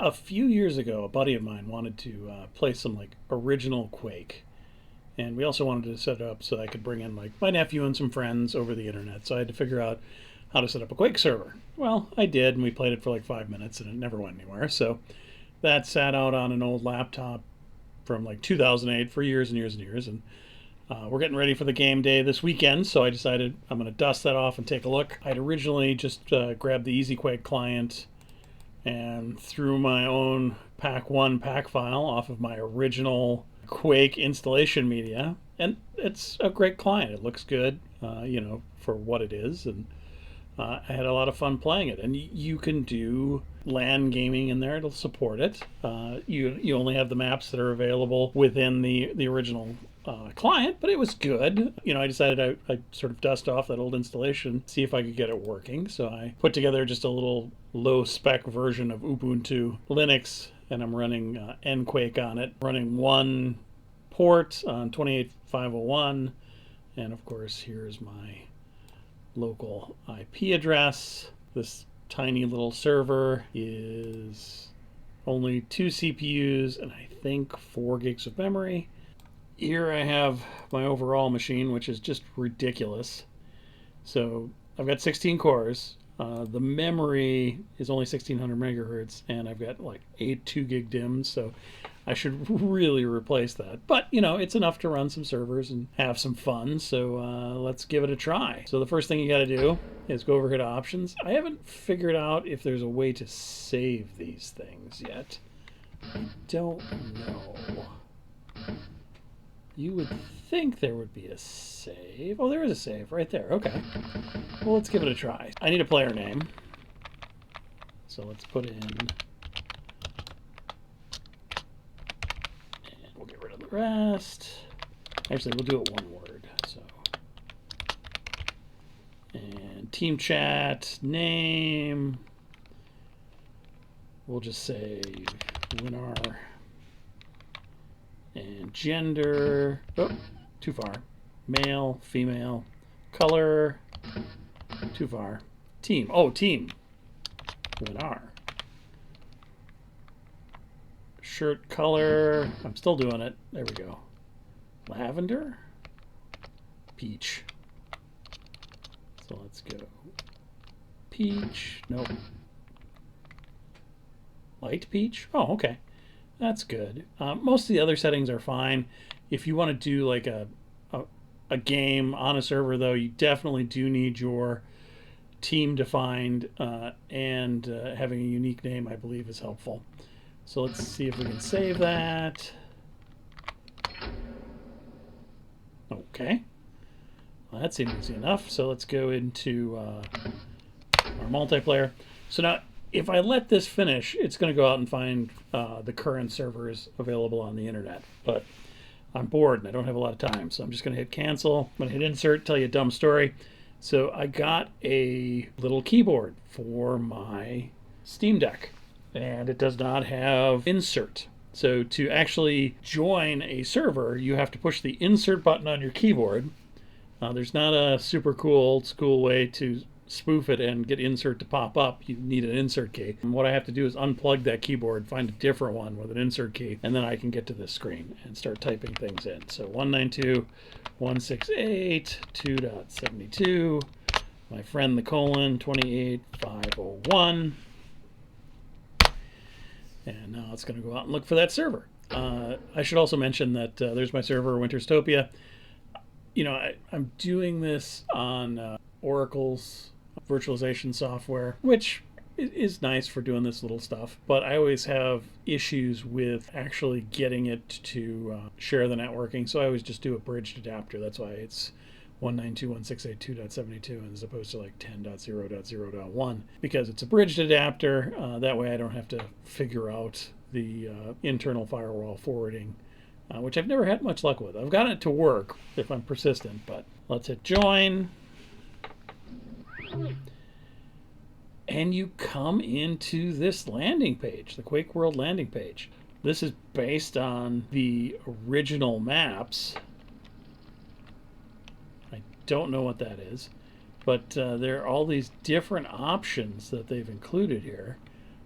A few years ago, a buddy of mine wanted to play some like original Quake, and we also wanted to set it up so I could bring in like my nephew and some friends over the internet. So I had to figure out how to set up a Quake server. Well, I did, and we played it for like 5 minutes, and it never went anywhere. So that sat out on an old laptop from like 2008 for years and years and years, and we're getting ready for the game day this weekend, so I decided I'm going to dust that off and take a look. I'd originally just grabbed the EasyQuake client and threw my own pack1 pack file off of my original Quake installation media, and it's a great client. It looks good, for what it is, and I had a lot of fun playing it. And you can do LAN gaming in there; it'll support it. You only have the maps that are available within the original client, but it was good. I decided I'd sort of dust off that old installation, see if I could get it working. So I put together just a little low spec version of Ubuntu Linux, and I'm running nQuake on it, running one port on 28501, and of course here's my local IP address. This tiny little server is only 2 CPUs and I think 4 gigs of memory. Here I have my overall machine, which is just ridiculous. So I've got 16 cores. The memory is only 1600 megahertz, and I've got like 8 2 gig DIMMs, so I should really replace that. But, it's enough to run some servers and have some fun, so let's give it a try. So the first thing you got to do is go over here to options. I haven't figured out if there's a way to save these things yet. I don't know. You would think there would be a save. Oh, there is a save right there. Okay. Well, let's give it a try. I need a player name. So let's put in... And we'll get rid of the rest. Actually, we'll do it one word. So, and team chat, name. We'll just say winner. And gender, too far. Male, female, color, too far. Team, team. Winner. Shirt color, I'm still doing it. There we go. Lavender, peach. So let's go. Peach, nope. Light peach, okay. That's good. Most of the other settings are fine. If you want to do like a game on a server, though, you definitely do need your team defined, and having a unique name, I believe, is helpful. So let's see if we can save that. Okay. Well, that seemed easy enough. So let's go into our multiplayer. So now, if I let this finish, it's going to go out and find the current servers available on the internet. But I'm bored and I don't have a lot of time, so I'm just going to hit cancel. I'm going to hit insert, tell you a dumb story. So I got a little keyboard for my Steam Deck, and it does not have insert. So to actually join a server, you have to push the insert button on your keyboard. There's not a super cool old school way to spoof it and get insert to pop up. You need an insert key. And what I have to do is unplug that keyboard, find a different one with an insert key, and then I can get to this screen and start typing things in. So 192.168.2.72, my friend the colon 28501, and now it's going to go out and look for that server. I should also mention that there's my server, Winterstopia. I'm doing this on Oracle's virtualization software, which is nice for doing this little stuff, but I always have issues with actually getting it to share the networking, so I always just do a bridged adapter. That's why it's 192.168.2.72 as opposed to like 10.0.0.1, because it's a bridged adapter. That way I don't have to figure out the internal firewall forwarding, which I've never had much luck with. I've gotten it to work if I'm persistent, but let's hit join. And you come into this landing page, the Quake World landing page. This is based on the original maps. I don't know what that is, but there are all these different options that they've included here.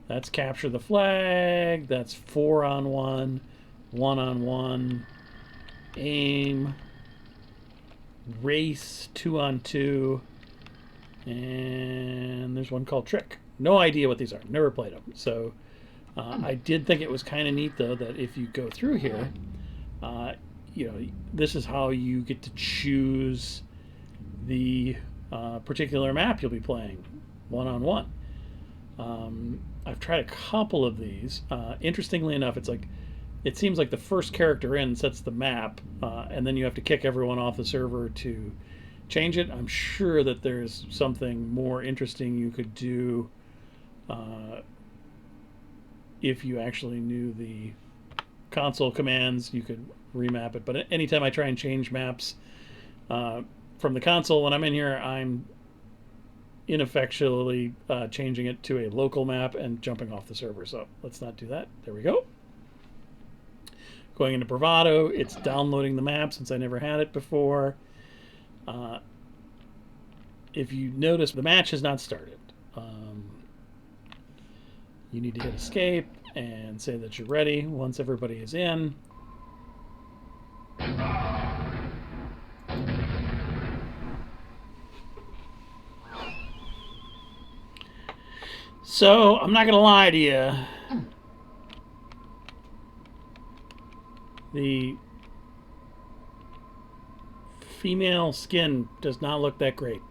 That's capture the flag. That's 4-on-1, 1-on-1, aim, race, 2-on-2, and there's one called trick. No idea what these are. Never played them. So I did think it was kind of neat, though, that if you go through here, you know, this is how you get to choose the particular map you'll be playing, 1-on-1. I've tried a couple of these. Interestingly enough, it seems like the first character in sets the map, and then you have to kick everyone off the server to change it. I'm sure that there's something more interesting you could do if you actually knew the console commands. You could remap it. But anytime I try and change maps from the console when I'm in here, I'm ineffectually changing it to a local map and jumping off the server. So let's not do that. There we go. Going into Bravado, it's downloading the map since I never had it before. If you notice, the match has not started. You need to hit escape and say that you're ready once everybody is in. So, I'm not going to lie to you. The female skin does not look that great.